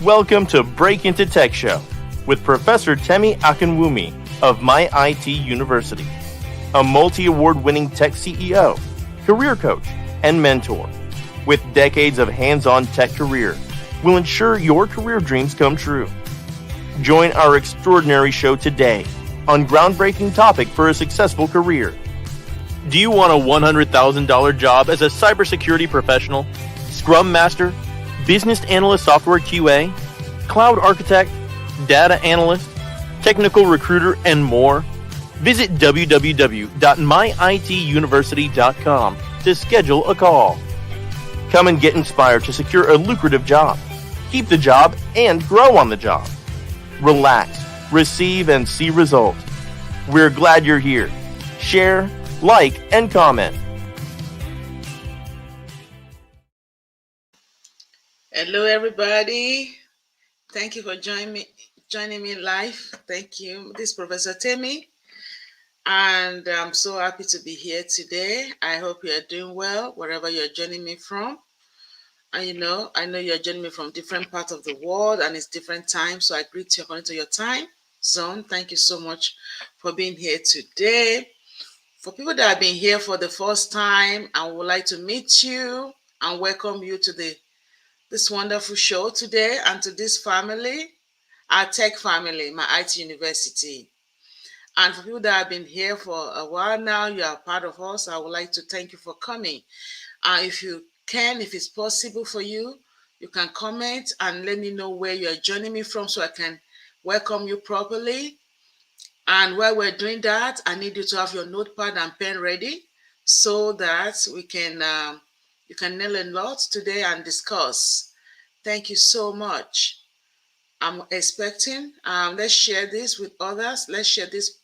Welcome to Break Into Tech Show with Professor Temi Akinwumi of MyITUniversity, a multi-award-winning tech CEO, career coach, and mentor. With decades of hands-on tech career, will ensure your career dreams come true. Join our extraordinary show today on groundbreaking topic for a successful career. Do you want a $100,000 job as a cybersecurity professional, Scrum Master, Business Analyst Software QA, Cloud Architect, Data Analyst, Technical Recruiter, and more? Visit www.myituniversity.com to schedule a call. Come and get inspired to secure a lucrative job, keep the job, and grow on the job. Relax, receive, and see results. We're glad you're here. Share, like, and comment. Hello, everybody. Thank you for joining me live. Thank you. This is Professor Temi, and I'm so happy to be here today. I hope you are doing well wherever you're joining me from. And I know you're joining me from different parts of the world, and it's different times, so I greet you according to your time zone. Thank you so much for being here today. For people that have been here for the first time, I would like to meet you and welcome you to this wonderful show today and to this family, our tech family, MyITUniversity. And for people that have been here for a while now, you are part of us. I would like to thank you for coming. If it's possible for you, you can comment and let me know where you're joining me from so I can welcome you properly. And while we're doing that, I need you to have your notepad and pen ready so that we can you can nail a lot today and discuss. Thank you so much. I'm expecting, let's share this with others. Let's share this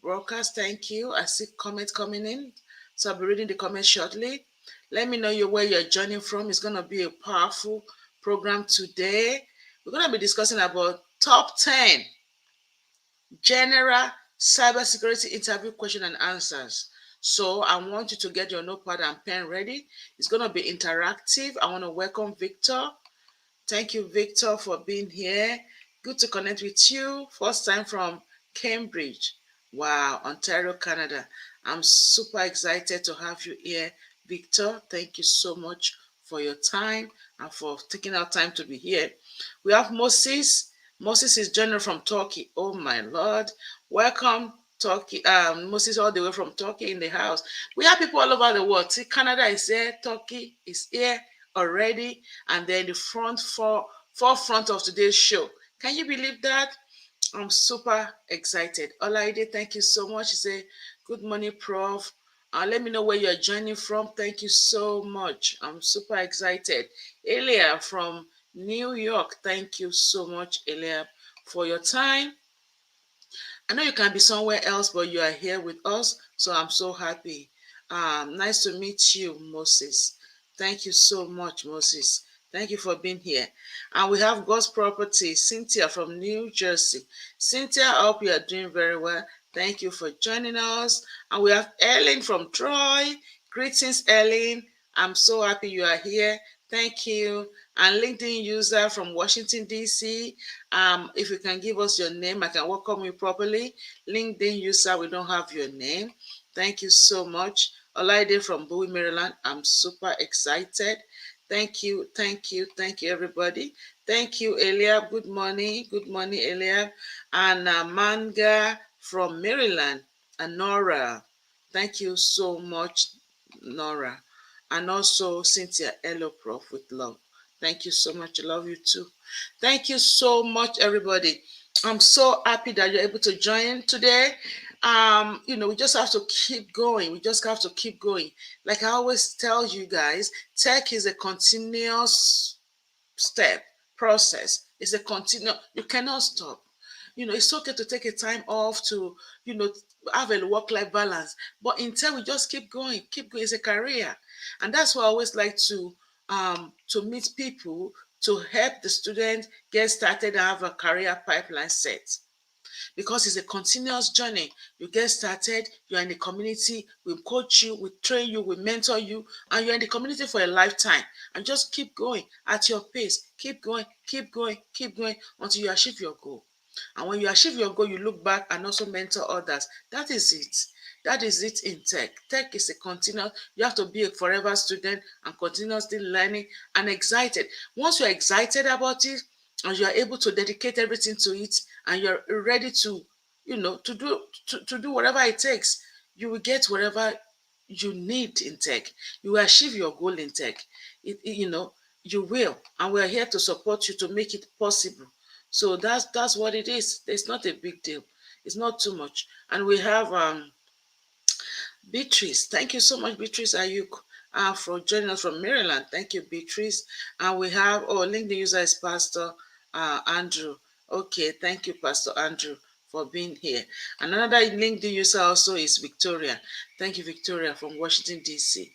broadcast. Thank you. I see comments coming in, so I'll be reading the comments shortly. Let me know where you're joining from. It's going to be a powerful program today. We're going to be discussing about top 10 general cybersecurity interview question and answers. So I want you to get your notepad and pen ready. It's going to be interactive. I want to welcome Victor. Thank you, Victor, for being here. Good to connect with you. First time from Cambridge. Wow, Ontario, Canada. I'm super excited to have you here, Victor. Thank you so much for your time and for taking our time to be here. We have Moses. Moses is joining from Turkey. Oh my Lord. Welcome, Turkey. Moses all the way from Turkey in the house. We have people all over the world. See, Canada is here, Turkey is here already, and they're in the forefront of today's show. Can you believe that? I'm super excited. Olaide, thank you so much. You say, good morning, Prof. Let me know where you're joining from. Thank you so much. I'm super excited. Elia from New York, thank you so much, Elia, for your time. I know you can be somewhere else, but you are here with us, so I'm so happy. Nice to meet you, Moses. Thank you so much, Moses. Thank you for being here. And we have God's Property, Cynthia from New Jersey. Cynthia, I hope you are doing very well. Thank you for joining us. And we have Ellen from Troy. Greetings, Ellen. I'm so happy you are here. Thank you. And LinkedIn user from Washington, D.C. If you can give us your name, I can welcome you properly. LinkedIn user, we don't have your name. Thank you so much. Olaide from Bowie, Maryland. I'm super excited. Thank you, everybody. Thank you, Eliab. Good morning, Eliab. And Manga from Maryland, and Nora. Thank you so much, Nora. And also Cynthia, hello, Prof, with love. Thank you so much. I love you too. Thank you so much, everybody. I'm so happy that you're able to join today. We just have to keep going. We just have to keep going. Like I always tell you guys, tech is a continuous process. It's a continuous, you cannot stop. It's okay to take a time off to, have a work-life balance. But until we just keep going. It's a career. And that's why I always like to meet people to help the student get started and have a career pipeline set. because it's a continuous journey. You get started, you're in the community, we coach you, we train you, we mentor you, and you're in the community for a lifetime. And just keep going at your pace. Keep going, keep going, keep going until you achieve your goal. And when you achieve your goal, you look back and also mentor others. That is it. That is it in tech. Tech is a continuous, you have to be a forever student and continuously learning and excited. Once you're excited about it and you're able to dedicate everything to it and you're ready to, to do whatever it takes, you will get whatever you need in tech. You will achieve your goal in tech. You will. And we're here to support you to make it possible. So that's what it is. It's not a big deal. It's not too much. And we have Beatrice. Thank you so much, Beatrice Ayuk, for joining us from Maryland. Thank you, Beatrice. And we have, LinkedIn user is Pastor Andrew. Okay, thank you, Pastor Andrew, for being here. Another LinkedIn user also is Victoria. Thank you, Victoria, from Washington, D.C.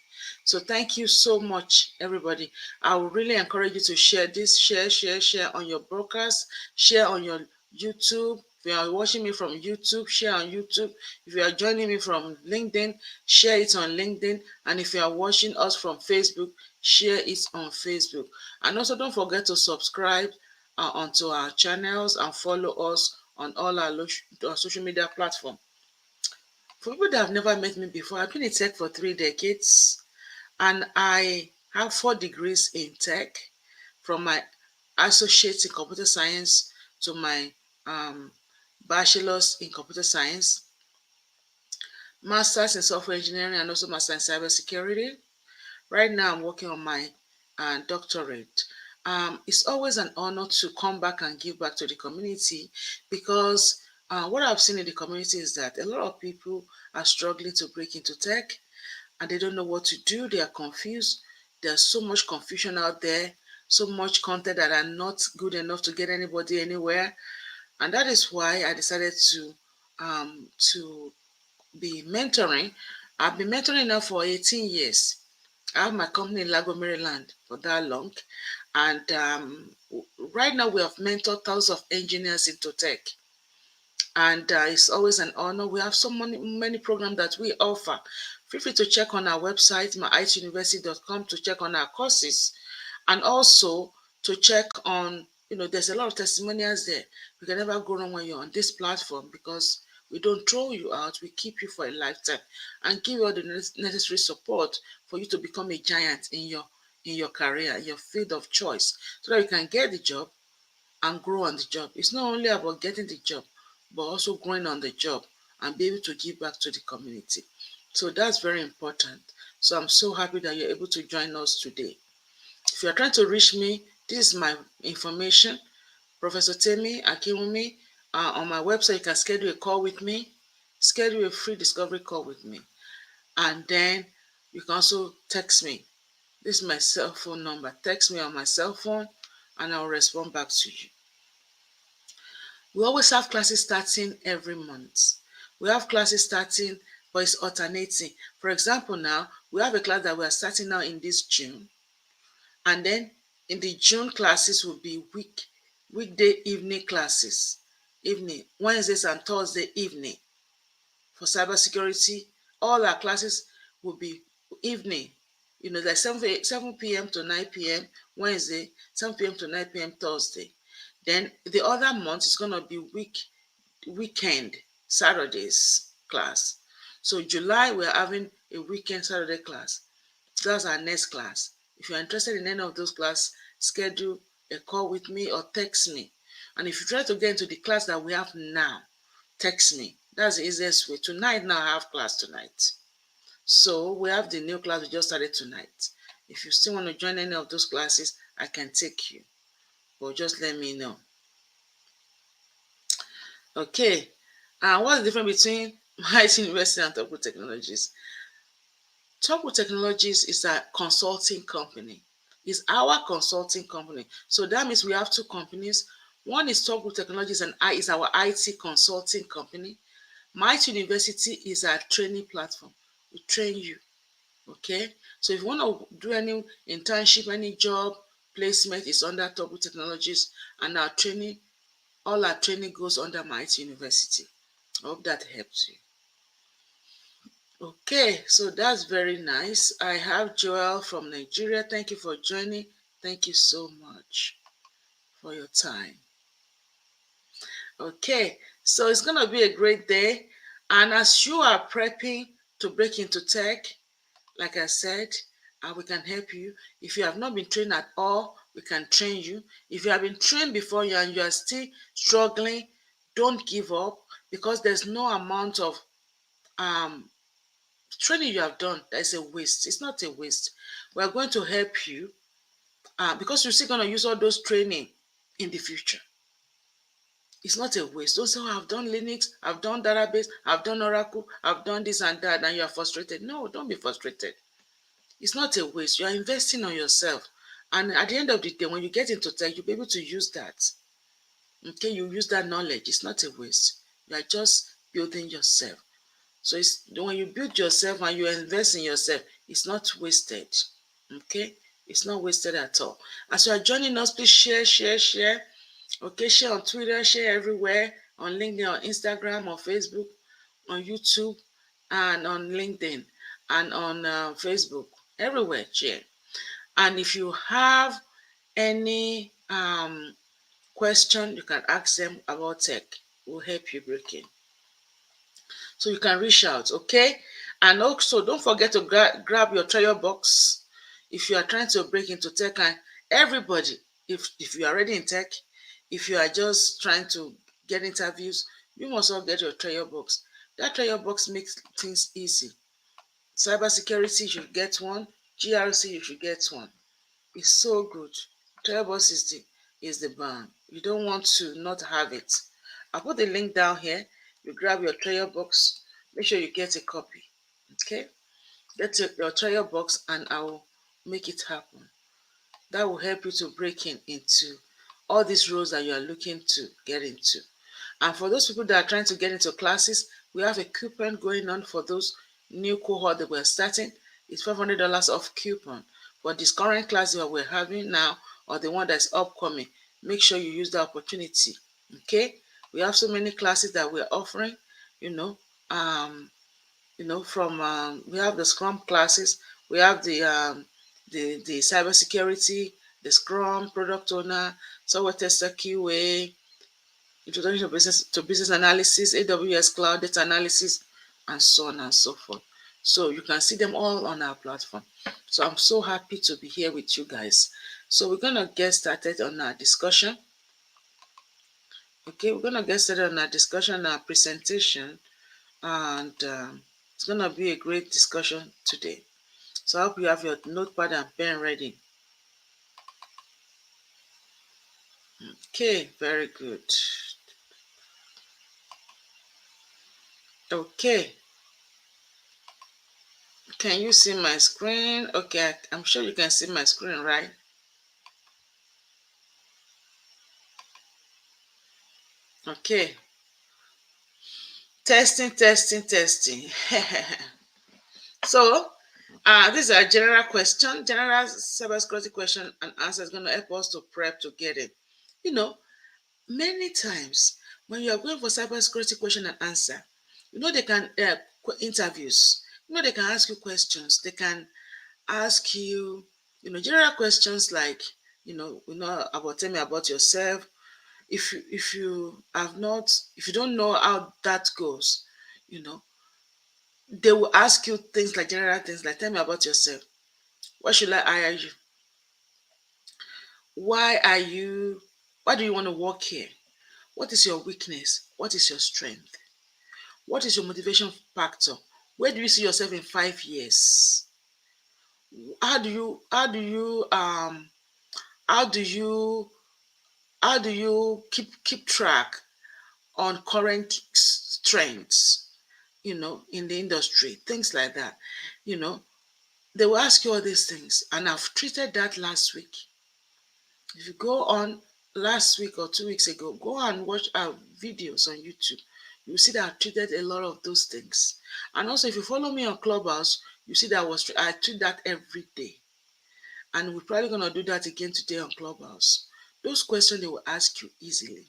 So thank you so much, everybody. I would really encourage you to share this, share on your broadcast, share on your YouTube. If you are watching me from YouTube, share on YouTube. If you are joining me from LinkedIn, share it on LinkedIn. And if you are watching us from Facebook, share it on Facebook. And also don't forget to subscribe onto our channels and follow us on all our social media platforms. For people that have never met me before, I've been in tech for 3 decades. And I have 4 degrees in tech, from my associates in computer science to my bachelor's in computer science, master's in software engineering, and also master in cybersecurity. Right now, I'm working on my doctorate. It's always an honor to come back and give back to the community, because what I've seen in the community is that a lot of people are struggling to break into tech, and they don't know what to do. They are confused. There's so much confusion out there, so much content that are not good enough to get anybody anywhere. And that is why I decided to be mentoring. I've been mentoring now for 18 years. I have my company in Lago, Maryland for that long. And right now we have mentored thousands of engineers into tech. And it's always an honor. We have so many programs that we offer. Feel free to check on our website, myITUniversity.com, to check on our courses, and also to check on, there's a lot of testimonials there. You can never go wrong when you're on this platform, because we don't throw you out. We keep you for a lifetime and give you all the necessary support for you to become a giant in your career, your field of choice, so that you can get the job and grow on the job. It's not only about getting the job, but also growing on the job and be able to give back to the community. So that's very important. So I'm so happy that you're able to join us today. If you're trying to reach me, this is my information, Professor Temi Akinwumi. On my website, you can schedule a call with me, schedule a free discovery call with me. And then you can also text me. This is my cell phone number. Text me on my cell phone and I'll respond back to you. We always have classes starting every month. We have classes starting, but it's alternating. For example, now we have a class that we are starting now in this June. And then in the June classes will be weekday evening classes. Evening, Wednesdays and Thursday evening. For cybersecurity, all our classes will be evening. Like 7 p.m. to 9 p.m. Wednesday, 7 p.m. to 9 p.m. Thursday. Then the other month is going to be weekend, Saturdays class. So July, we're having a weekend Saturday class. That's our next class. If you're interested in any of those classes, schedule a call with me or text me. And if you try to get into the class that we have now, text me. That's the easiest way. Tonight, now I have class tonight. So we have the new class we just started tonight. If you still want to join any of those classes, I can take you. But just let me know. Okay. What's the difference between MyITUniversity and Topco Technologies? Topco Technologies is a consulting company. It's our consulting company. So that means we have 2 companies. One is Topco Technologies and is our IT consulting company. MyITUniversity is our training platform. We train you. Okay? So if you want to do any internship, any job placement, is under Topco Technologies, and our training All our training goes under MyITUniversity. I hope that helps you. Okay, so that's very nice. I have Joel from Nigeria. Thank you for joining. Thank you so much for your time. Okay, so it's going to be a great day. And as you are prepping to break into tech, like I said, we can help you. If you have not been trained at all, we can train you. If you have been trained before you and you are still struggling, don't give up, because there's no amount of um, training you have done that is a waste. It's not a waste. We're going to help you because you're still going to use all those training in the future. It's not a waste. Don't say, oh, I've done Linux, I've done database, I've done Oracle, I've done this and that, and you are frustrated. No, don't be frustrated. It's not a waste. You are investing on yourself. And at the end of the day, when you get into tech, you'll be able to use that. Okay, you use that knowledge. It's not a waste. You are just building yourself. So it's when you build yourself and you invest in yourself, it's not wasted. Okay, it's not wasted at all. As you are joining us, please share. Okay, share on Twitter, share everywhere, on LinkedIn, on Instagram, on Facebook, on YouTube, and on LinkedIn, and on Facebook, everywhere, share. And if you have any question, you can ask them about tech. We'll help you break in. So you can reach out, okay? And also, don't forget to grab your trial box if you are trying to break into tech. And everybody, if you are already in tech, if you are just trying to get interviews, you must all get your trial box. That trial box makes things easy. Cybersecurity, you should get one. GRC, you should get one. It's so good. Trial box is the band. You don't want to not have it. I'll put the link down here. You grab your trial box. Make sure you get a copy. Okay? Get your trial box and I will make it happen. That will help you to break into all these roles that you are looking to get into. And for those people that are trying to get into classes, we have a coupon going on for those new cohort that we're starting. It's $500 off coupon. But this current class that we're having now, or the one that's upcoming, make sure you use the opportunity. Okay? We have so many classes that we're offering, from we have the Scrum classes, we have the cybersecurity, the Scrum product owner, software tester, QA, introduction to business analysis, AWS cloud data analysis, and so on and so forth. So you can see them all on our platform. So I'm so happy to be here with you guys. So we're gonna get started on our discussion. Okay, we're gonna get started on our discussion, our presentation, and it's gonna be a great discussion today. So I hope you have your notepad and pen ready. Okay, very good. Okay, can you see my screen? Okay, I'm sure you can see my screen, right? Okay, testing. So this is a general question, general cybersecurity question and answer is going to help us to prep to get it. Many times when you are going for cybersecurity question and answer, they can interviews. They can ask you questions. They can ask you, general questions like, tell me about yourself. If you don't know how that goes, they will ask you things like general things like, tell me about yourself. Why should I hire you? Why do you want to work here? What is your weakness? What is your strength? What is your motivation factor? Where do you see yourself in 5 years? How do you keep track on current trends, in the industry, things like that. They will ask you all these things, and I've treated that last week. If you go on last week or 2 weeks ago, go and watch our videos on YouTube. You see that I treated a lot of those things. And also, if you follow me on Clubhouse, you see that I treat that every day. And we're probably going to do that again today on Clubhouse. Those questions they will ask you easily.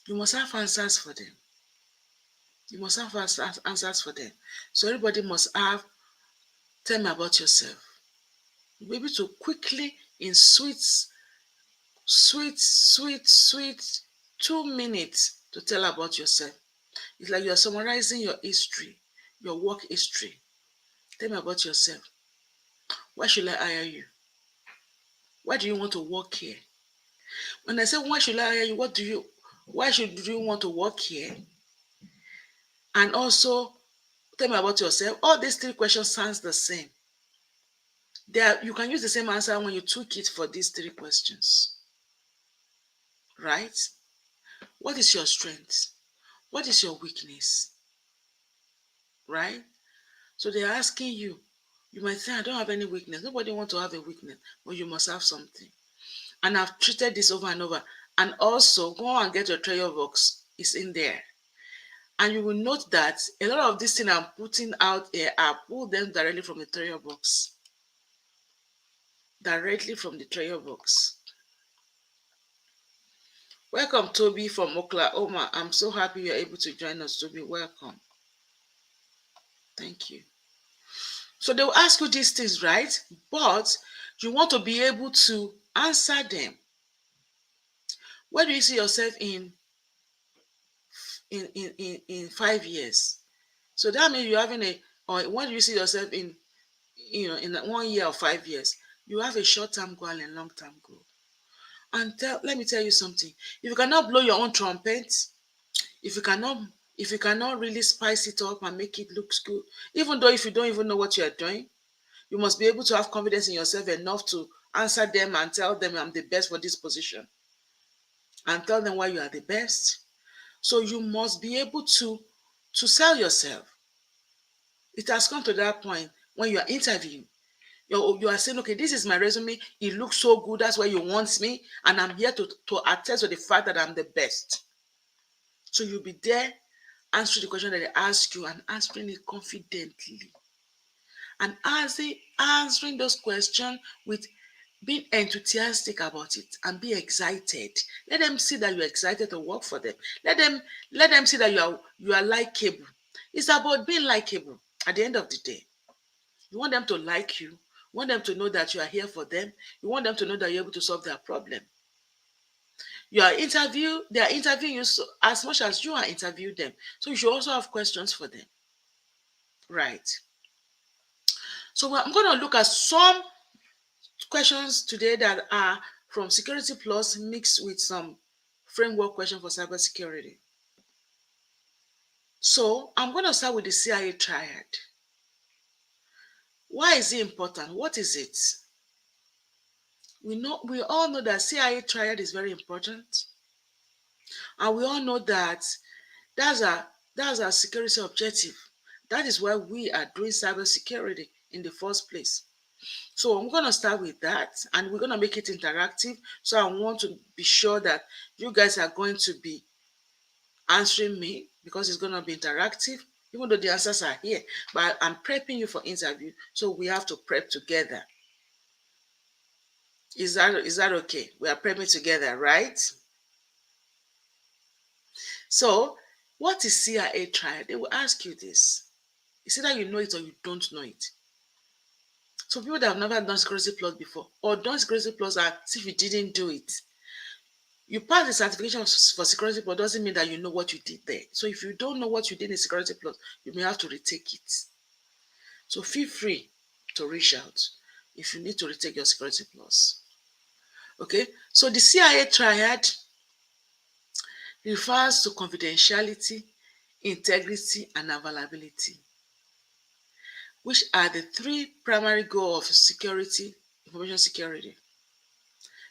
You must have answers for them. You must have answers for them. So everybody must have, tell me about yourself. You'll be able to quickly, in sweet 2 minutes to tell about yourself. It's like you're summarizing your history, your work history. Tell me about yourself. Why should I hire you? Why do you want to work here? When I say why should I hire you, why should you want to work here? And also tell me about yourself. All these 3 questions sounds the same. You can use the same answer when you took it for these 3 questions. Right? What is your strength? What is your weakness? Right? So they're asking you. You might say, I don't have any weakness. Nobody wants to have a weakness, but you must have something. And I've treated this over and over. And also, go and get your treasure box. It's in there. And you will note that a lot of these things I'm putting out here, I pulled them directly from the treasure box. Directly from the treasure box. Welcome, Toby from Oklahoma. I'm so happy you're able to join us, Toby. Welcome. Thank you. So they will ask you these things, right? But you want to be able to answer them. Where do you see yourself in 5 years? So that means you're having or where do you see yourself in 1 year or 5 years? You have a short-term goal and a long-term goal. And let me tell you something. If you cannot blow your own trumpet, if you cannot really spice it up and make it look good, even though if you don't even know what you are doing, you must be able to have confidence in yourself enough to answer them and tell them I'm the best for this position. And tell them why you are the best. So you must be able to sell yourself. It has come to that point when you are interviewing. You are saying, okay, this is my resume. It looks so good. That's why you want me. And I'm here to attest to the fact that I'm the best. So you'll be there answering the question that they ask you and answering it confidently. And answering those questions with being enthusiastic about it and be excited. Let them see that you're excited to work for them. Let them see that you are likable. It's about being likable at the end of the day. You want them to like you. You want them to know that you are here for them. You want them to know that you're able to solve their problem. They are interviewing you as much as you are interviewing them. So you should also have questions for them. Right. So I'm going to look at some questions today that are from Security Plus mixed with some framework question for cybersecurity. So I'm going to start with the CIA Triad. Why is it important? What is it? We all know that CIA Triad is very important. And we all know that that's our security objective. That is why we are doing cybersecurity in the first place. So I'm going to start with that, and we're going to make it interactive. So I want to be sure that you guys are going to be answering me because it's going to be interactive, even though the answers are here. But I'm prepping you for interview, so we have to prep together. Is that okay? We are prepping together, right? So what is CIA Triad? They will ask you this. It's either you know it or you don't know it. So people that have never done Security Plus before or done Security Plus and see if you didn't do it, you pass the certification for Security Plus doesn't mean that you know what you did there. So if you don't know what you did in Security Plus, you may have to retake it. So feel free to reach out if you need to retake your Security Plus. Okay, so the CIA Triad refers to confidentiality, integrity, and availability, which are the 3 primary goals of security, information security.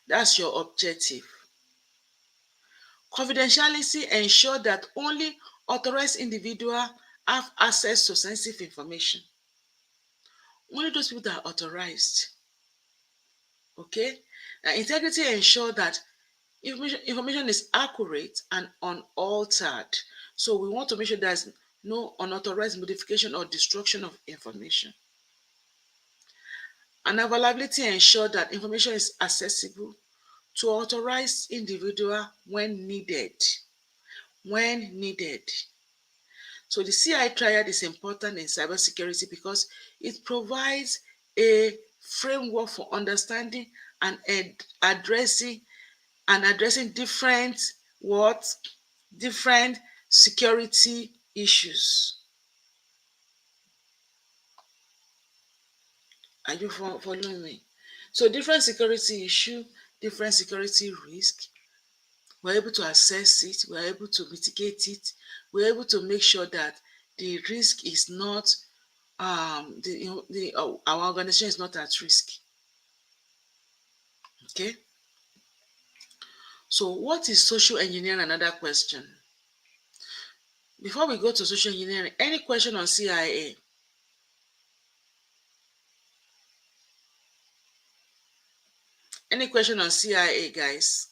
That's your objective. Confidentiality ensures that only authorized individuals have access to sensitive information. Only those people that are authorized. Okay? Now, integrity ensures that information is accurate and unaltered. So we want to make sure there's no unauthorized modification or destruction of information. And availability ensures that information is accessible to authorized individual when needed. when needed. So the CIA Triad is important in cybersecurity because it provides a framework for understanding and addressing different different security issues. Are you following me? So different security issue, different security risk, we're able to assess it, we're able to mitigate it, we're able to make sure that the risk is not our organization is not at risk. Okay. So what is social engineering? Another question. Before we go to social engineering, any question on CIA? Any question on CIA, guys?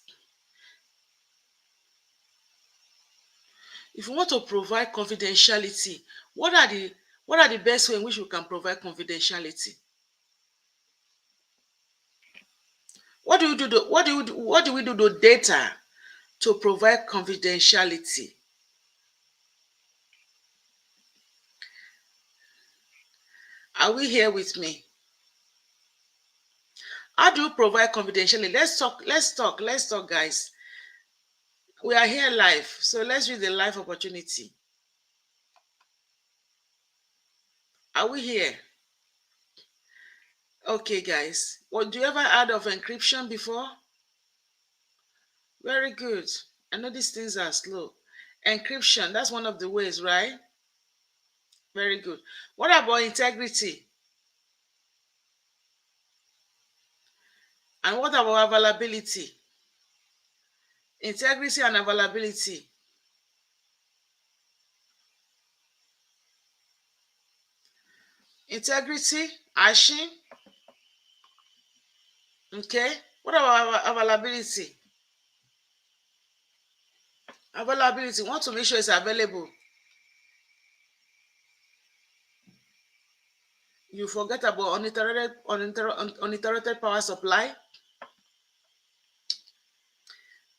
If you want to provide confidentiality, what are the best way in which we can provide confidentiality? What do we do to data to provide confidentiality? Are we here with me? How do you provide confidentiality? Let's talk, guys. We are here live, so let's use the live opportunity. Are we here? Okay, guys. Well, do you ever heard of encryption before? Very good. I know these things are slow. Encryption, that's one of the ways, right? Very good. What about integrity? And what about availability? Integrity and availability. Integrity, hashing. Okay. What about availability? Availability, want to make sure it's available. You forget about uninterrupted power supply.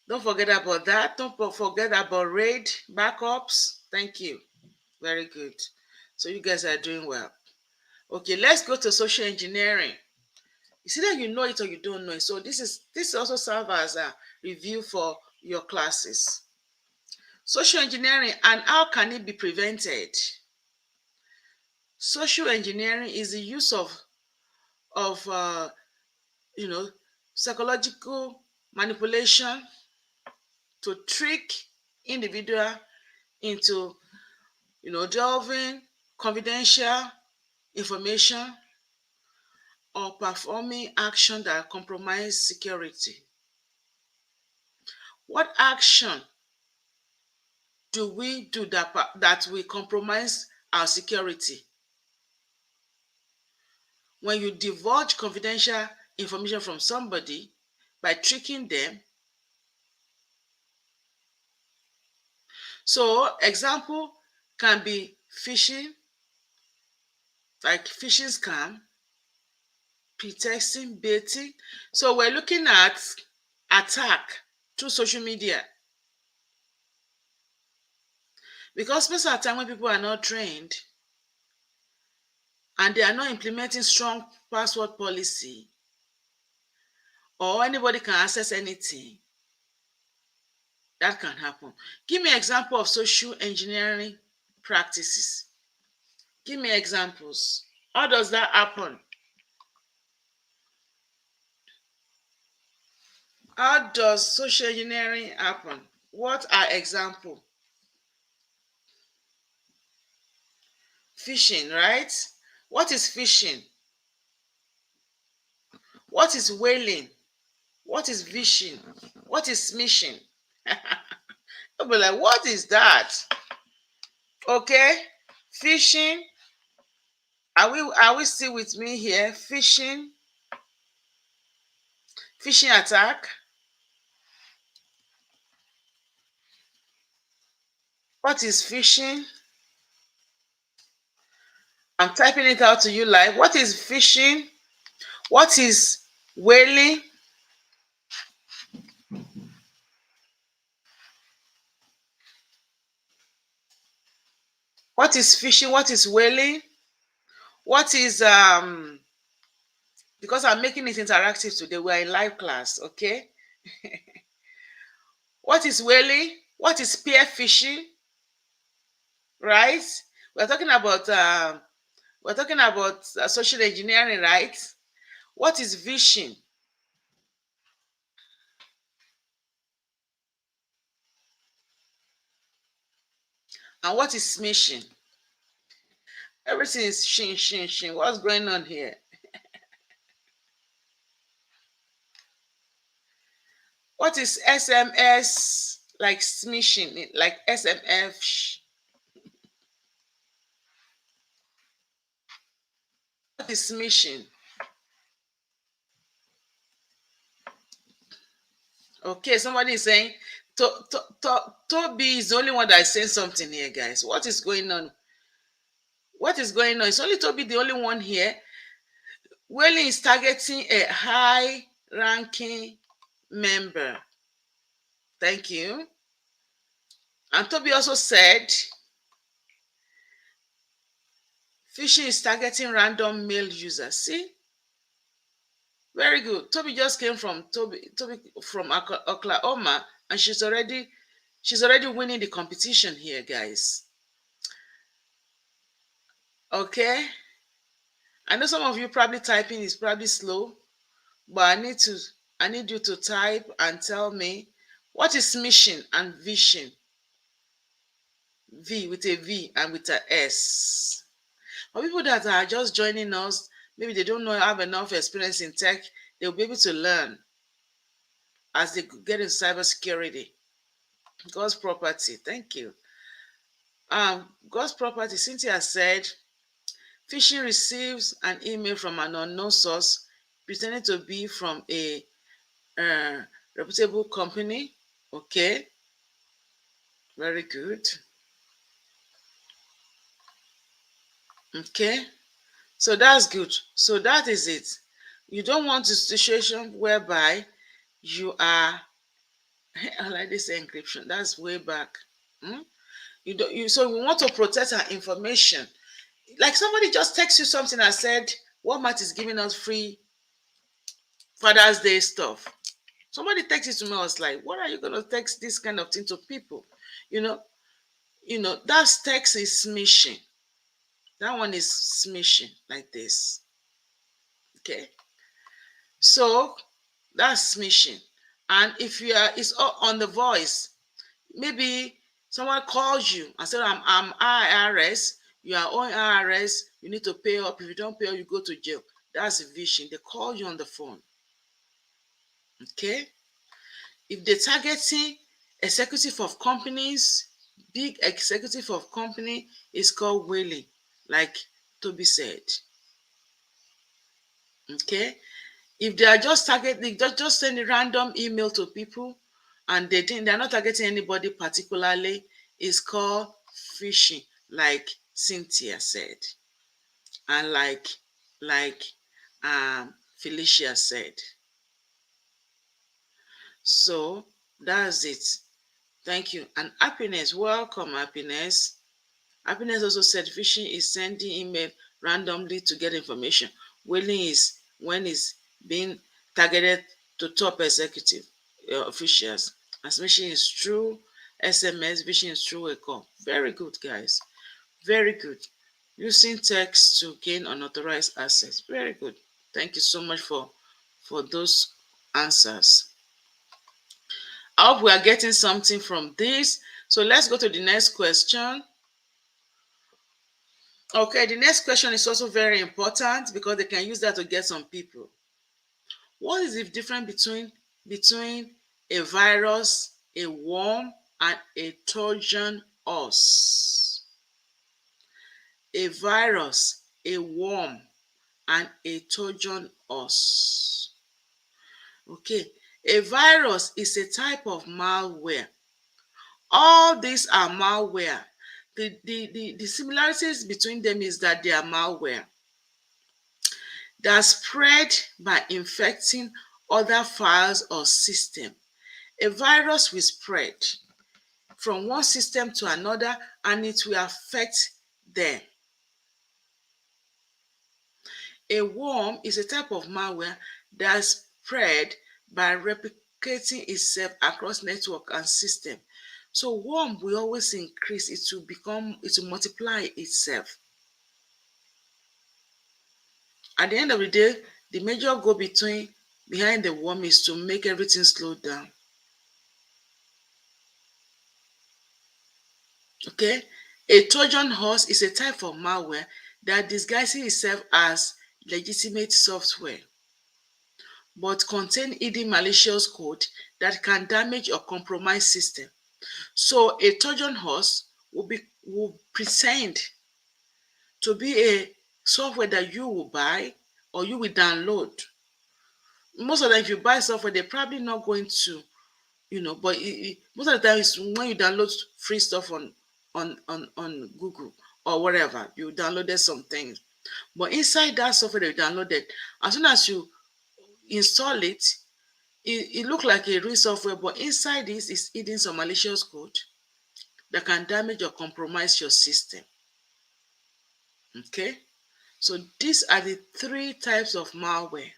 Don't forget about that. Don't forget about RAID backups. Thank you. Very good. So you guys are doing well. Okay, let's go to social engineering. You see that you know it or you don't know it. So this also serves as a review for your classes. Social engineering and how can it be prevented? Social engineering is the use of psychological manipulation to trick individual into delving confidential information or performing action that compromise security. What action do we do that will compromise our security? When you divulge confidential information from somebody by tricking them. So example can be phishing, like phishing scam, pretexting, baiting. So we're looking at attack through social media. Because most of the time when people are not trained and they are not implementing strong password policy, or anybody can access anything, that can happen. Give me an example of social engineering practices. Give me examples. How does that happen? How does social engineering happen? What are examples? Phishing, right? What is phishing? What is whaling? What is vishing? What is smishing? You'll be like, what is that? Okay, phishing. Are we still with me here? Phishing attack. What is phishing? I'm typing it out to you live. What is phishing? What is whaling? What is phishing? What is whaling? What is because I'm making it interactive today, we're in live class, okay? What is whaling? What is spear phishing? Right? We're talking about social engineering, right? What is phishing? And what is smishing? Everything is shin, shin, shin. What's going on here? What is SMS? Like smishing, like SMF. What is smishing? Okay, somebody is saying, Toby is the only one that is saying something here, guys. What is going on? What is going on? It's only Toby, the only one here. Whaling is targeting a high ranking member. Thank you. And Toby also said, phishing is targeting random mail users. See? Very good. Toby just came from Toby from Oklahoma, and she's already winning the competition here, guys. Okay. I know some of you probably typing is probably slow, but I need you to type and tell me what is smishing and vishing. V with a V and with a S. For people that are just joining us, maybe they don't know have enough experience in tech, they'll be able to learn as they get into cybersecurity. God's property. Thank you. God's property. Cynthia said, phishing receives an email from an unknown source pretending to be from a reputable company. Okay, very good. Okay, so that's good. So that is it. You don't want a situation whereby you are I like this encryption. That's way back. So we want to protect our information. Like somebody just texts you something and said, Walmart is giving us free Father's Day stuff. Somebody texted to me, I was like, what are you gonna text this kind of thing to people? You know, that text is smishing. That one is smishing like this. Okay. So that's smishing. And if you are it's on the voice, maybe someone calls you and said, I'm IRS, you are on IRS, you need to pay up. If you don't pay up, you go to jail. That's phishing. They call you on the phone. Okay. If they're targeting executive of companies, big executive of company is called whaling, like Toby said. Okay. If they are just targeting, just send a random email to people and they're not targeting anybody particularly, it's called phishing, like Cynthia said, and like Felicia said. So that's it. Thank you. And Happiness, welcome, Happiness. Happiness also said phishing is sending email randomly to get information. Whaling is when it's being targeted to top executive officials. And smishing is through SMS, phishing is through a call. Very good, guys. Very good. Using text to gain unauthorized access. Very good. Thank you so much for those answers. I hope we are getting something from this. So let's go to the next question. Okay, the next question is also very important because they can use that to get some people. What is the difference between a virus, a worm, and a Trojan horse? A virus, a worm, and a Trojan horse. Okay, a virus is a type of malware. All these are malware. The similarities between them is that they are malware that spread by infecting other files or system. A virus will spread from one system to another and it will affect them. A worm is a type of malware that spread by replicating itself across network and system. So worm will always increase, it will multiply itself. At the end of the day, the major goal behind the worm is to make everything slow down. Okay? A Trojan horse is a type of malware that disguises itself as legitimate software, but contain hidden malicious code that can damage or compromise system. So a Trojan horse will pretend to be a software that you will buy or you will download. Most of the time, if you buy software, they're probably not going to, but most of the time it's when you download free stuff on Google or whatever, you downloaded some things. But inside that software that you downloaded, as soon as you install it looks like a real software, but inside this is hidden some malicious code that can damage or compromise your system. Okay, so these are the three types of malware.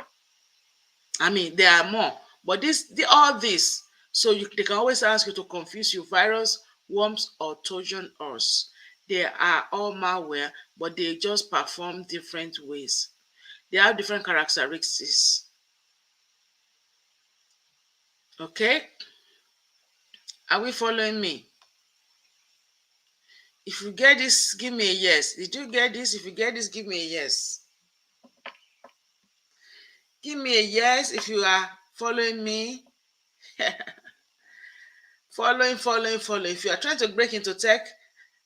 I mean, there are more, but all this. So they can always ask you to confuse you: virus, worms, or Trojan horse. They are all malware, but they just perform different ways. They have different characteristics. Okay, are we following me? If you get this, give me a yes. Did you get this? If you get this, give me a yes. Give me a yes if you are following me. Following. If you are trying to break into tech,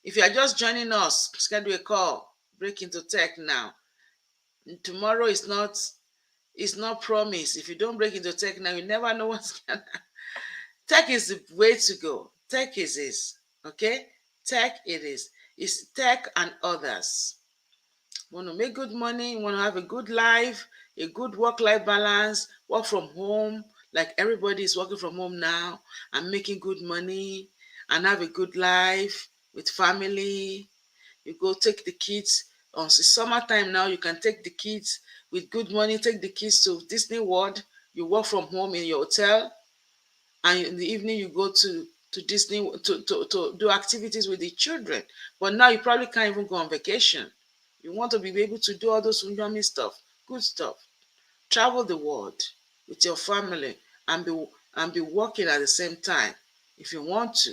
if you are just joining us, schedule a call. Break into tech now. Tomorrow is not promised. If you don't break into tech now, you never know what's gonna. Tech is the way to go. Tech is this. Okay? Tech it is. It's tech and others. Want to make good money, want to have a good life, a good work-life balance, work from home, like everybody is working from home now and making good money and have a good life with family. You go take the kids on summertime now, you can take the kids with good money, take the kids to Disney World. You work from home in your hotel, and in the evening you go to Disney to do activities with the children. But now you probably can't even go on vacation. You want to be able to do all those yummy stuff, good stuff. Travel the world with your family and be working at the same time if you want to.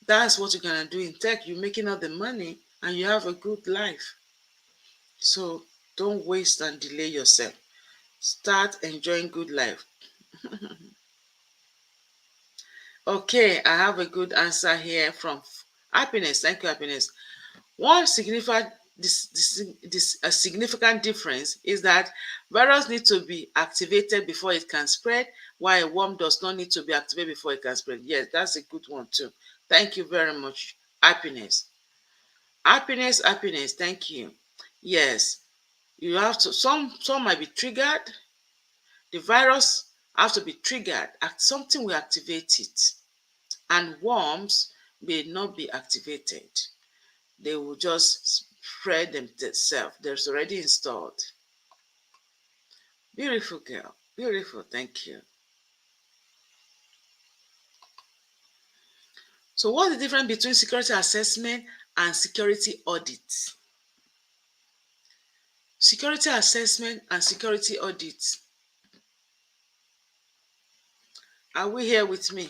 That's what you're gonna do in tech. You're making all the money and you have a good life. So don't waste and delay yourself. Start enjoying good life. Okay, I have a good answer here from Happiness. Thank you, Happiness. One significant difference is that virus need to be activated before it can spread, while a worm does not need to be activated before it can spread. Yes, that's a good one too. Thank you very much, Happiness. Happiness. Thank you. Yes, you have to. Some might be triggered. The virus have to be triggered. Something will activate it, and worms may not be activated. They will just spread themselves. They're already installed. Beautiful girl. Beautiful. Thank you. So what's the difference between security assessment and security audit? Security assessment and security audit. Are we here with me?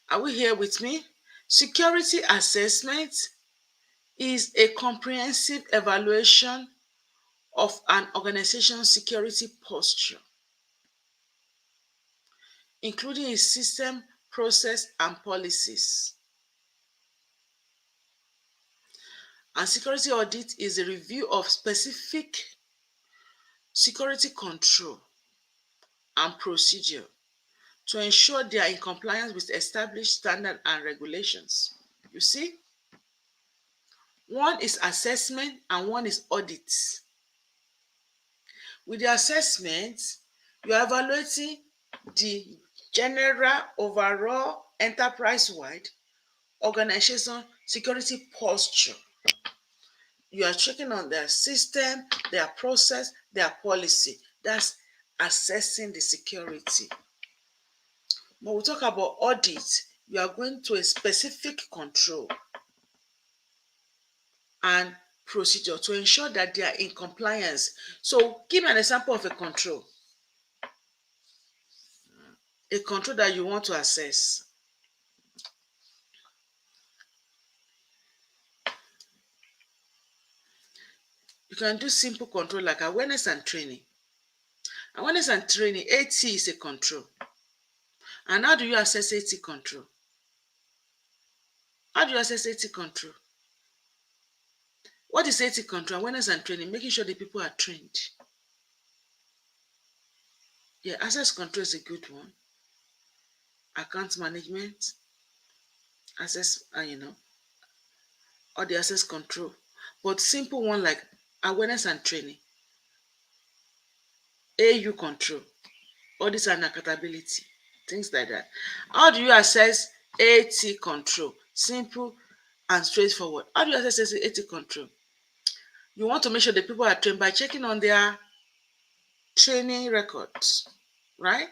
Are we here with me? Security assessment is a comprehensive evaluation of an organization's security posture, including its system, process, and policies. And security audit is a review of specific security control and procedure to ensure they are in compliance with established standards and regulations. You see, one is assessment and one is audit. With the assessment, you are evaluating the general, overall, enterprise-wide organization security posture. You are checking on their system, their process, their policy. That's assessing the security. When we talk about audit, you are going to a specific control and procedure to ensure that they are in compliance. So give me an example of a control that you want to assess. You can do simple control like awareness and training. Awareness and training, AT is a control. And how do you assess AT control? How do you assess AT control? What is AT control? Awareness and training, making sure the people are trained. Yeah, access control is a good one. Account management, access, or the access control. But simple one like awareness and training, AU control, audit and accountability, things like that. How do you assess AT control? Simple and straightforward. How do you assess AT control? You want to make sure the people are trained by checking on their training records, right?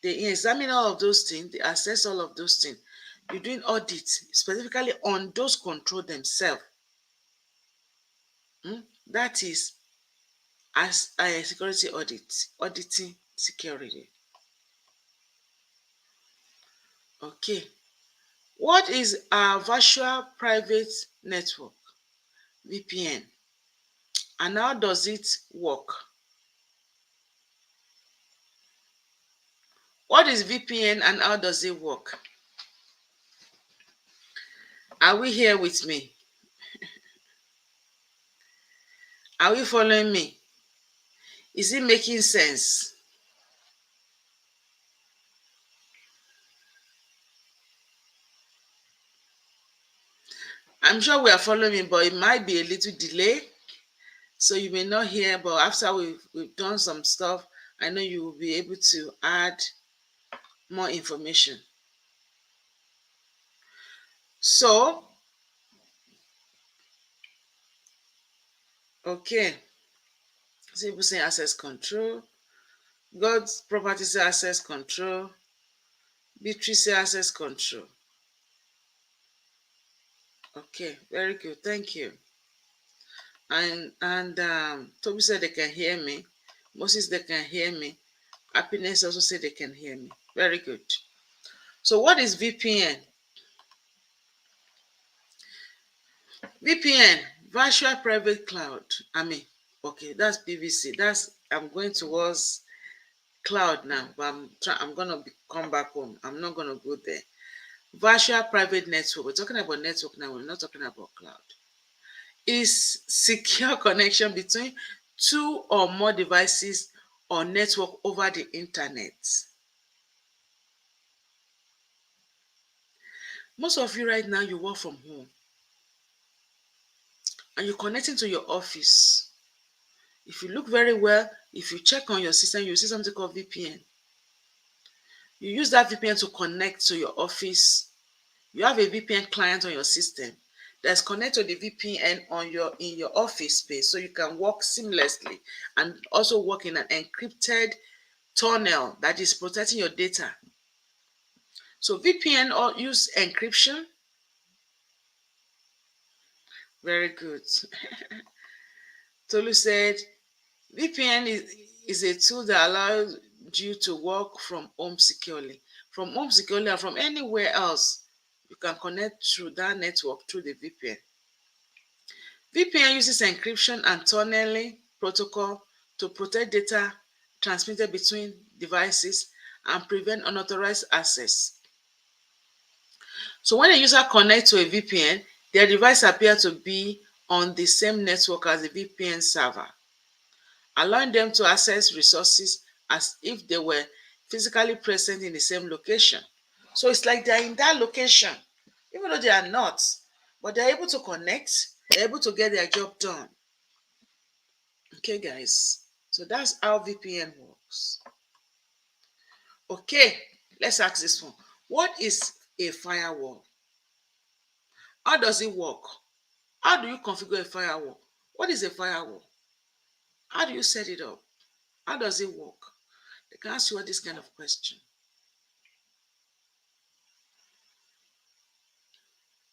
They examine all of those things, they assess all of those things. You're doing audit specifically on those controls themselves. That is as a security audit, auditing security. Okay. What is a virtual private network, VPN, and how does it work? What is VPN and how does it work? Are we here with me? Are we following me? Is it making sense? I'm sure we are following me, but it might be a little delay. So you may not hear, but after we've done some stuff, I know you will be able to add more information. So, okay. So people say access control. God's property say access control. Beatrice say access control. Okay, very good. Thank you. And Toby said they can hear me. Moses, they can hear me. Happiness also said they can hear me. Very good. So what is VPN? VPN, virtual private cloud. Okay, that's PVC. I'm going towards cloud now, but I'm gonna come back home. I'm not gonna go there. Virtual private network. We're talking about network now. We're not talking about cloud. Is secure connection between two or more devices or network over the internet. Most of you right now, you work from home and you're connecting to your office. If you look very well, if you check on your system, you see something called VPN. You use that VPN to connect to your office. You have a VPN client on your system that's connected to the VPN in your office space, so you can work seamlessly and also work in an encrypted tunnel that is protecting your data. So VPN all use encryption. Very good. Tolu said VPN is a tool that allows you to work from home securely. From home securely and from anywhere else, you can connect through that network through the VPN. VPN uses encryption and tunneling protocol to protect data transmitted between devices and prevent unauthorized access. So when a user connects to a VPN, their device appears to be on the same network as the VPN server, allowing them to access resources as if they were physically present in the same location. So it's like they're in that location, even though they are not, but they're able to connect, they're able to get their job done. Okay, guys, so that's how VPN works. Okay, let's ask this one. What is a firewall? How does it work? How do you configure a firewall? What is a firewall? How do you set it up? How does it work? They can ask you all this kind of question.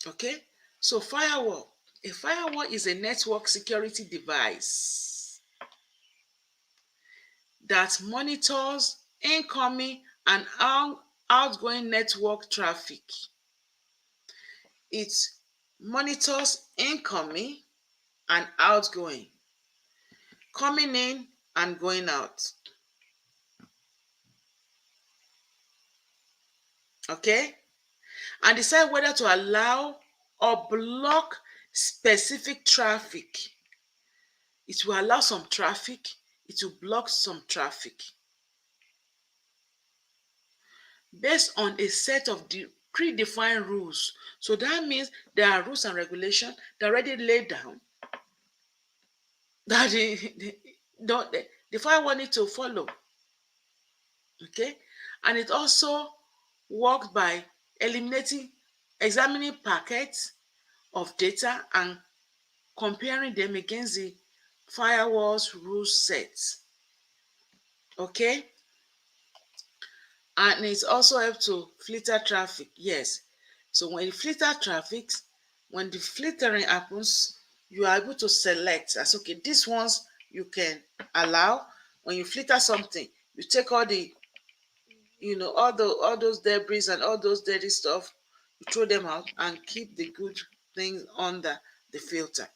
Okay, so firewall. A firewall is a network security device that monitors incoming and outgoing network traffic. It monitors incoming and outgoing, coming in and going out. Okay, and decide whether to allow or block specific traffic. It will allow some traffic, it will block some traffic based on a set of predefined rules. So that means there are rules and regulations that are already laid down that the firewall need to follow. Okay, and it also works by examining packets of data and comparing them against the firewall's rule sets. Okay, and it also helps to filter traffic. Yes, so when you filter traffic, when the filtering happens, you are able to select as okay, these ones you can allow. When you filter something, you take all the all those debris and all those dirty stuff, you throw them out and keep the good things under the filter.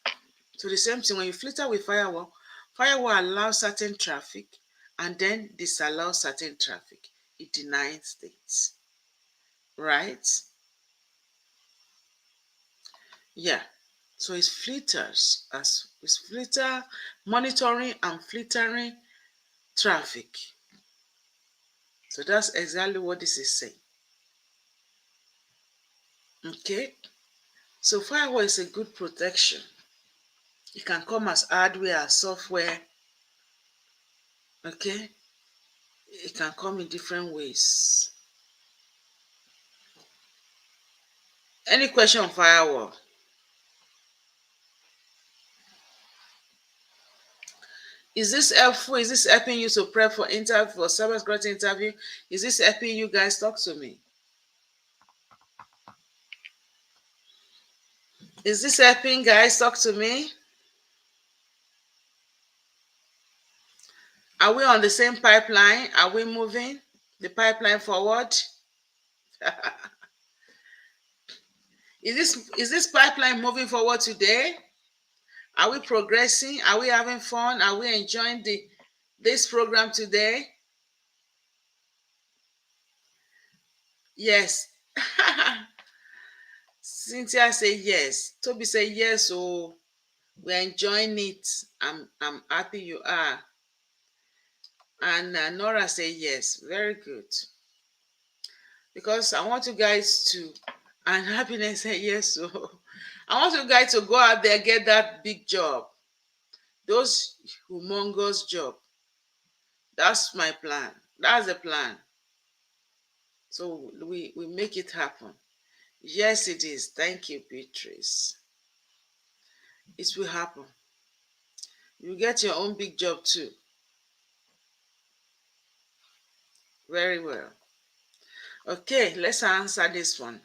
So the same thing when you filter with firewall, firewall allows certain traffic and then disallows certain traffic. It denies things, right? Yeah. So it's filters as it's filter monitoring and filtering traffic. So that's exactly what this is saying. Okay. So firewall is a good protection. It can come as hardware, as software. Okay. It can come in different ways. Any question on firewall? Is this helpful? Is this helping you to prep for interview, for cybersecurity interview? Is this helping you guys? Talk to me. Is this helping, guys? Talk to me. Are we on the same pipeline? Are we moving the pipeline forward? Is this pipeline moving forward today? Are we progressing? Are we having fun? Are we enjoying this program today? Yes. Cynthia say yes. Toby say yes. So we're enjoying it. I'm happy you are. And Nora say yes. Very good. Because I want you guys to, and Happiness say yes. So I want you guys to go out there, get that big job. Those humongous job. That's my plan. That's the plan. So we make it happen. Yes, it is. Thank you, Beatrice. It will happen. You get your own big job too. Very well. Okay, let's answer this one.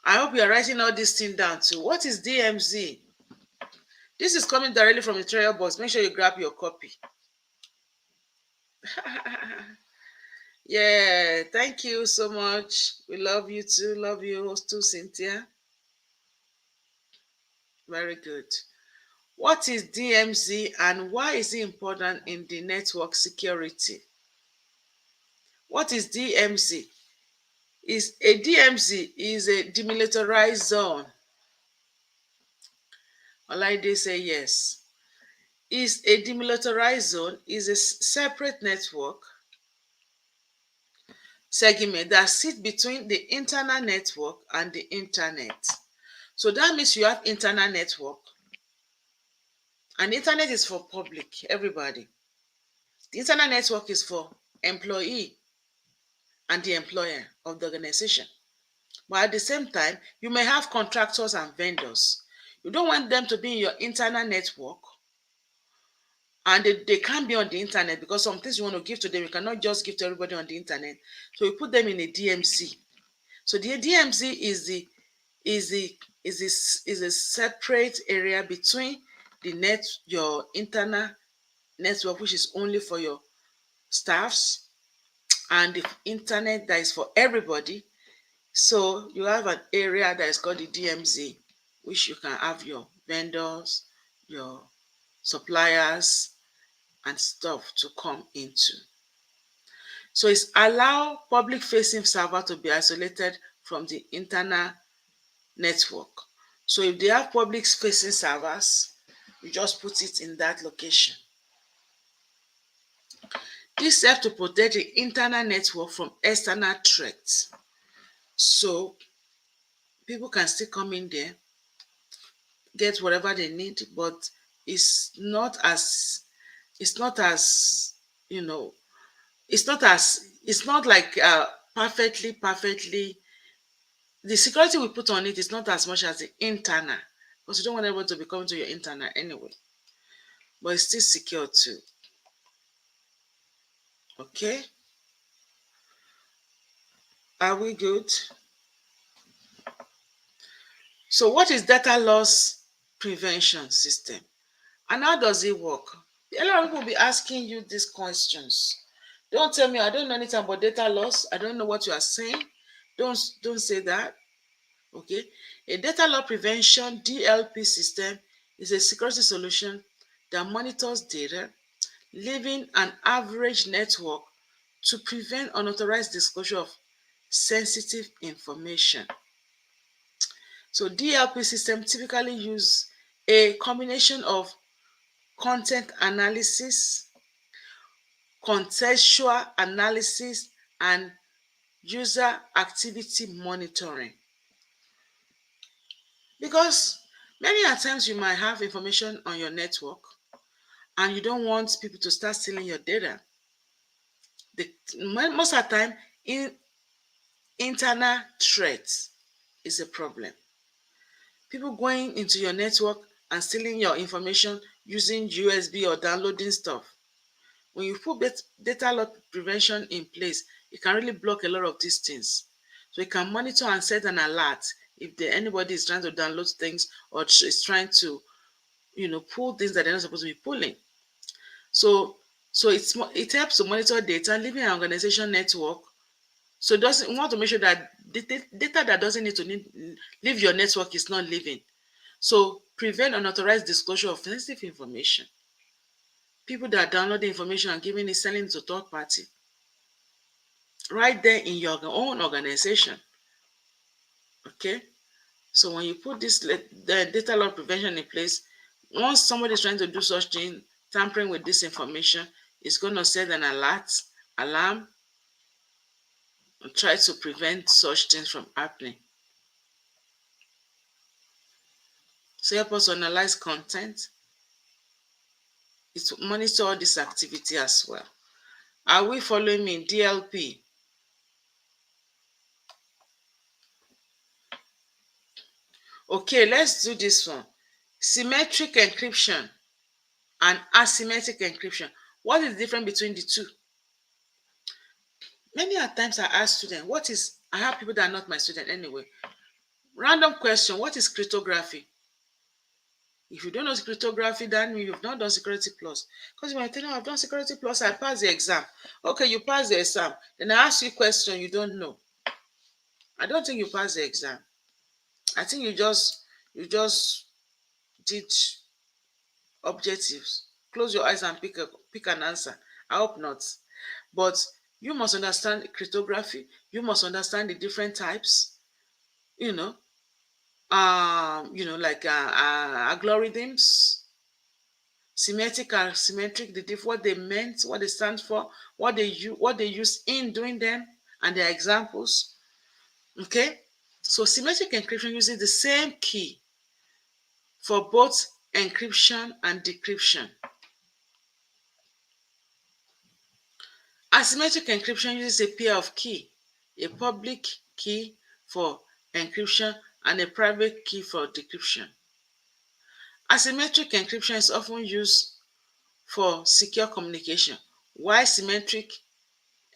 I hope you're writing all this thing down too. What is DMZ? This is coming directly from the trial box. Make sure you grab your copy. Yeah, thank you so much. We love you too. Love you too, Cynthia. Very good. What is DMZ and why is it important in the network security? What is DMZ? A DMZ is a demilitarized zone. Olaide say yes. Is a demilitarized zone is a separate network segment that sits between the internal network and the internet. So that means you have internal network, and the internet is for public, everybody. The internal network is for employee and the employer of the organization. But at the same time, you may have contractors and vendors. You don't want them to be in your internal network, and they can't be on the internet, because some things you want to give to them, you cannot just give to everybody on the internet. So you put them in a DMZ. So the DMZ is a separate area between your internal network, which is only for your staffs, and the internet that is for everybody. So you have an area that is called the DMZ, which you can have your vendors, your suppliers, and stuff to come into. So it's allow public facing server to be isolated from the internal network. So if they have public facing servers, you just put it in that location. This helps to protect the internal network from external threats. So people can still come in there, get whatever they need, but it's not as it's not as you know it's not like perfectly. The security we put on it is not as much as the internal, because you don't want everyone to be coming to your internal anyway, but it's still secure too. Okay, are we good? So what is data loss prevention system, and how does it work? A lot of people will be asking you these questions. Don't tell me I don't know anything about data loss, I don't know what you are saying. Don't say that. Okay, a data loss prevention DLP system is a security solution that monitors data leaving an average network to prevent unauthorized disclosure of sensitive information. So DLP system typically use a combination of content analysis, contextual analysis, and user activity monitoring. Because many a times you might have information on your network and you don't want people to start stealing your data. Most of the time, internal threats is a problem. People going into your network and stealing your information using USB or downloading stuff. When you put data loss prevention in place, it can really block a lot of these things. So it can monitor and set an alert if anybody is trying to download things or is trying to, pull things that they're not supposed to be pulling. So it helps to monitor data, leaving an organization network. So we want to make sure that data that doesn't need to leave your network is not leaving. So prevent unauthorized disclosure of sensitive information. People that download the information and giving it, selling it to third party, right there in your own organization. Okay, so when you put the data loss prevention in place, once somebody is trying to do such thing, tampering with this information, it's going to set an alarm, and try to prevent such things from happening. So help us analyze content. It monitor all this activity as well. Are we following me in DLP? Okay, let's do this one. Symmetric encryption and asymmetric encryption. What is the difference between the two? Many a times I ask students, I have people that are not my student anyway. Random question, what is cryptography? If you don't know cryptography, then you've not done Security Plus. Because you might tell me, I've done Security Plus, I passed the exam. Okay, you passed the exam. Then I ask you a question you don't know. I don't think you passed the exam. I think you just did objectives. Close your eyes and pick an answer. I hope not. But you must understand cryptography. You must understand the different types. You know, like algorithms, symmetric and asymmetric, what they meant, what they stand for, what they use in doing them, and their examples. Okay, so symmetric encryption uses the same key for both encryption and decryption. Asymmetric encryption uses a pair of key, a public key for encryption and a private key for decryption. Asymmetric encryption is often used for secure communication, while symmetric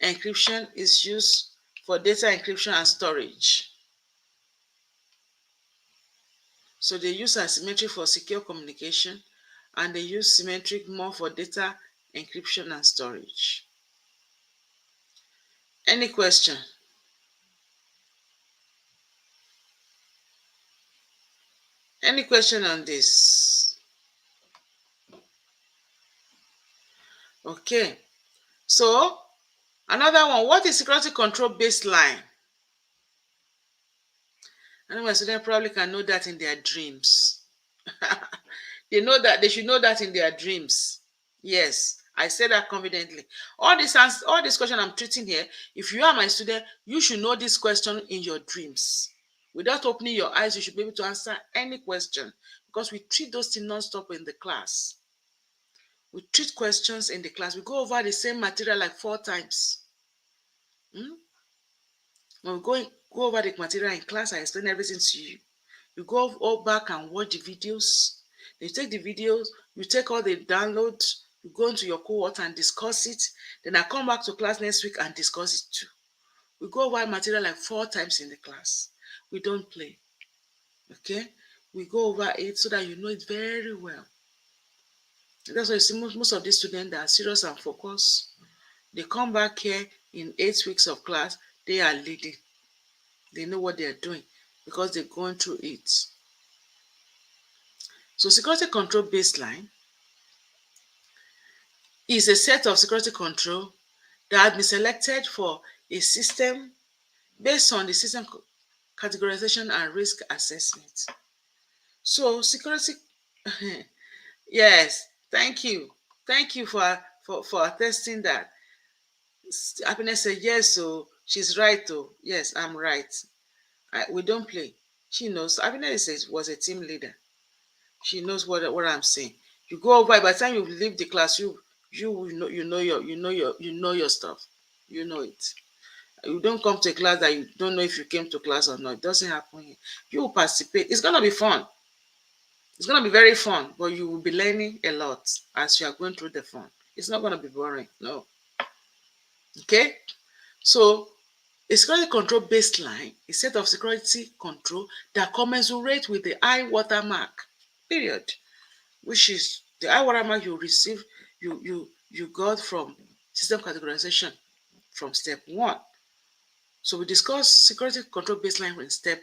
encryption is used for data encryption and storage. So they use asymmetric for secure communication and they use symmetric more for data encryption and storage. Any question? Any question on this? Okay. So another one, what is security control baseline? I know my students probably can know that in their dreams. They know that, they should know that in their dreams. Yes, I say that confidently. All this question I'm treating here, if you are my student, you should know this question in your dreams. Without opening your eyes, you should be able to answer any question because we treat those things non-stop in the class. We treat questions in the class. We go over the same material like 4 times. When we go over the material in class, I explain everything to you. You go all back and watch the videos. You take the videos, you take all the downloads, you go into your cohort and discuss it. Then I come back to class next week and discuss it too. We go over material like 4 times in the class. We don't play. Okay? We go over it so that you know it very well. That's why you see most of these students that are serious and focused, they come back here in 8 weeks of class, they are leading. They know what they are doing because they're going through it. So security control baseline is a set of security control that has been selected for a system based on the system categorization and risk assessment. So security, yes, thank you. Thank you for attesting that. Happiness said yes, so she's right though. Yes, I'm right. We don't play. She knows. Happiness was a team leader. She knows what I'm saying. You go over, by the time you leave the class, you know your stuff. You know it. You don't come to a class that you don't know if you came to class or not. It doesn't happen here. You will participate. It's gonna be fun. It's gonna be very fun, but you will be learning a lot as you are going through the fun. It's not gonna be boring. No. Okay. So a security control baseline is a set of security control that commensurate with the high watermark. Period. Which is the high watermark you receive, you got from system categorization from step 1. So we discuss security control baseline in step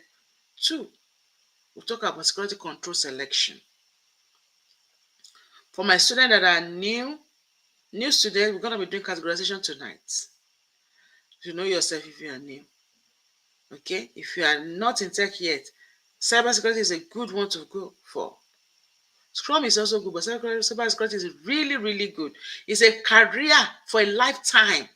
2. We'll talk about security control selection. For my students that are new students, we're going to be doing categorization tonight. You know yourself if you are new. Okay? If you are not in tech yet, cybersecurity is a good one to go for. Scrum is also good, but cybersecurity is really, really good. It's a career for a lifetime.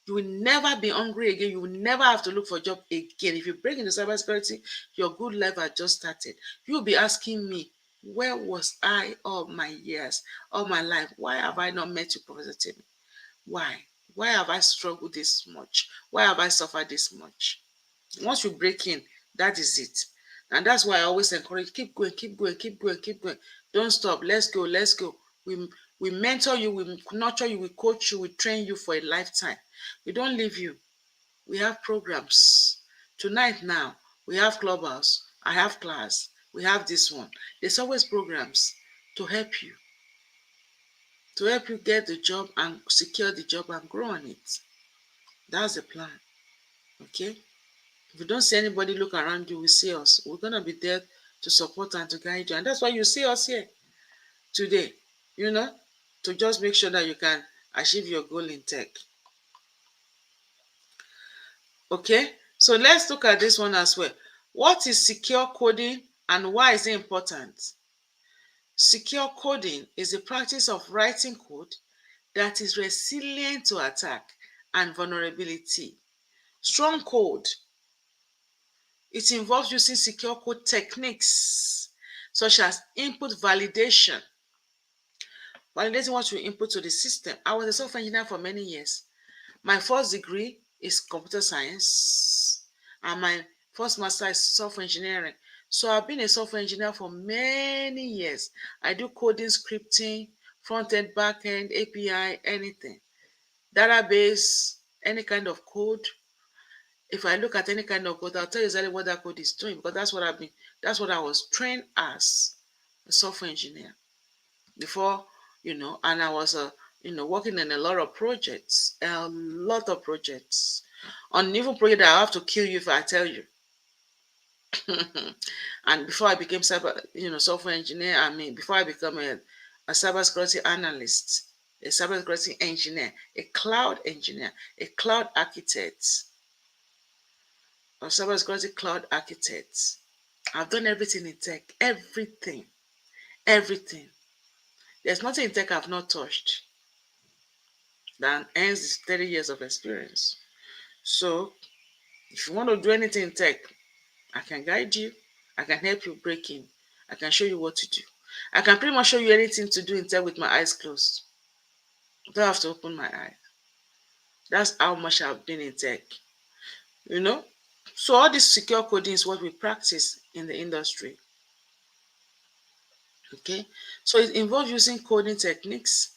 You will never be hungry again. You will never have to look for a job again. If you break into cybersecurity, your good life has just started. You'll be asking me, where was I all my years, all my life? Why have I not met you, Professor Timmy? Why? Why have I struggled this much? Why have I suffered this much? Once you break in, that is it. And that's why I always encourage, keep going, keep going, keep going, keep going. Don't stop. Let's go, let's go. We mentor you, we nurture you, we coach you, we train you for a lifetime. We don't leave you. We have programs. Tonight now, we have Clubhouse. I have class. We have this one. There's always programs to help you. To help you get the job and secure the job and grow on it. That's the plan. Okay? If you don't see anybody look around you, we see us. We're going to be there to support and to guide you. And that's why you see us here today, to just make sure that you can achieve your goal in tech. Okay, so let's look at this one as well. What is secure coding and why is it important? Secure coding is the practice of writing code that is resilient to attack and vulnerability. Strong code, it involves using secure code techniques such as input validation. Validating what you input to the system. I was a software engineer for many years. My first degree is computer science, and First master is software engineering. So I've been a software engineer for many years. I do coding, scripting, front end, back end, API, anything. Database, any kind of code. If I look at any kind of code, I'll tell you exactly what that code is doing, because that's what I was trained as a software engineer before, and I was working in a lot of projects, on even project that I have to kill you if I tell you. And before I became software engineer, before I become a cybersecurity analyst, a cybersecurity engineer, a cloud engineer, a cloud architect, or cybersecurity cloud architect, I've done everything in tech, everything. There's nothing in tech I've not touched. That ends 30 years of experience. So if you want to do anything in tech, I can guide you. I can help you break in. I can show you what to do. I can pretty much show you anything to do in tech with my eyes closed. I don't have to open my eye. That's how much I've been in tech. So all this secure coding is what we practice in the industry. Okay. So it involves using coding techniques.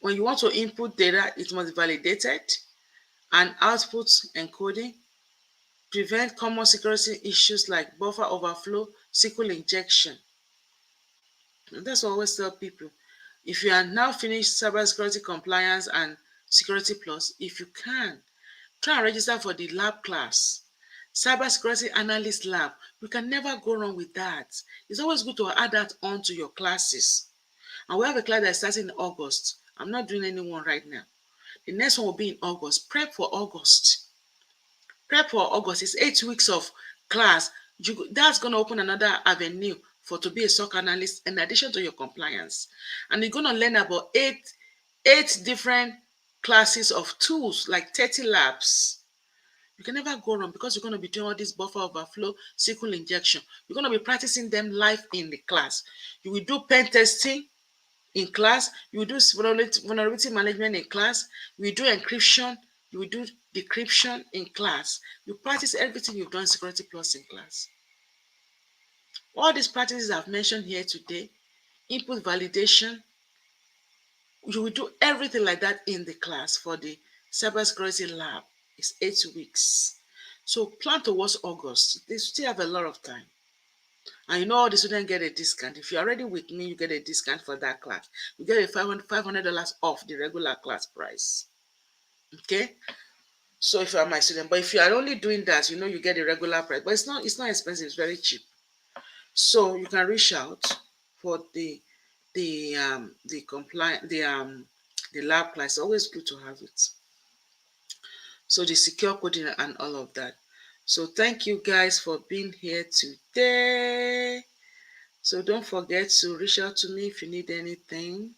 When you want to input data, it must be validated, and output encoding prevent common security issues like buffer overflow, SQL injection. And that's what I always tell people. If you are now finished cybersecurity compliance and security plus, if you can, try and register for the lab class. Cybersecurity analyst lab. You can never go wrong with that. It's always good to add that on to your classes. And we have a class that starts in August. I'm not doing any one right now. The next one will be in August. Prep for August. Is 8 weeks of class. That's going to open another avenue to be a SOC analyst in addition to your compliance. And you're going to learn about eight different classes of tools, like 30 labs. You can never go wrong, because you're going to be doing all this buffer overflow, SQL injection. You're going to be practicing them live in the class. You will do pen testing in class. You will do vulnerability management in class. You will do encryption. You will do decryption in class. You practice everything you've done in Security Plus in class. All these practices I've mentioned here today, input validation, you will do everything like that in the class for the cybersecurity lab. It's 8 weeks. So plan towards August. They still have a lot of time. And all the students get a discount. If you're already with me, you get a discount for that class. You get a $500 off the regular class price. Okay? So if you are my student, but if you are only doing that, you get a regular price. But it's not expensive, it's very cheap. So you can reach out for the lab class. It's always good to have it. So the secure coding and all of that. So thank you guys for being here today. So don't forget to reach out to me if you need anything.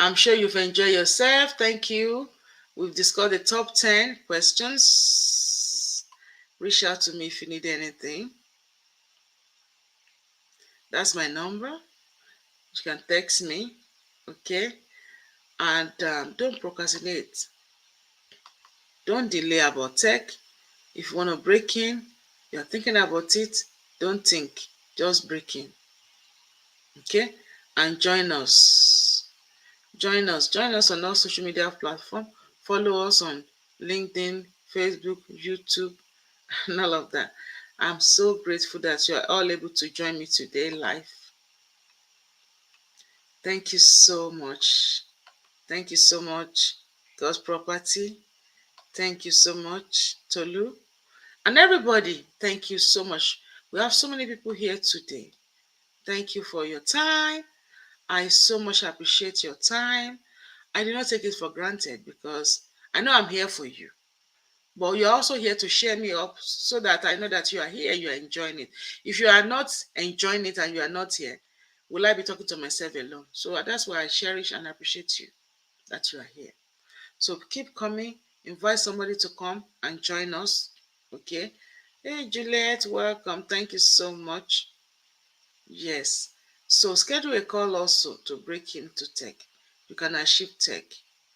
I'm sure you've enjoyed yourself. Thank you. We've discussed the top 10 questions. Reach out to me if you need anything. That's my number. You can text me. Okay? And don't procrastinate. Don't delay about tech. If you want to break in, you're thinking about it, don't think, just break in. Okay? And join us. Join us on all social media platforms. Follow us on LinkedIn, Facebook, YouTube, and all of that. I'm so grateful that you are all able to join me today live. Thank you so much. Thank you so much, God's Property. Thank you so much, Tolu. And everybody, thank you so much. We have so many people here today. Thank you for your time. I so much appreciate your time. I do not take it for granted, because I know I'm here for you. But you're also here to share me up, so that I know that you are here, you are enjoying it. If you are not enjoying it and you are not here, will I be talking to myself alone? So that's why I cherish and appreciate you, that you are here. So keep coming. Invite somebody to come and join us. Okay. Hey, Juliet, welcome. Thank you so much. Yes. So schedule a call also to break into tech. You can achieve tech.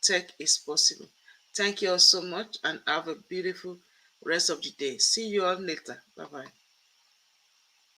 Tech is possible. Thank you all so much, and have a beautiful rest of the day. See you all later. Bye bye.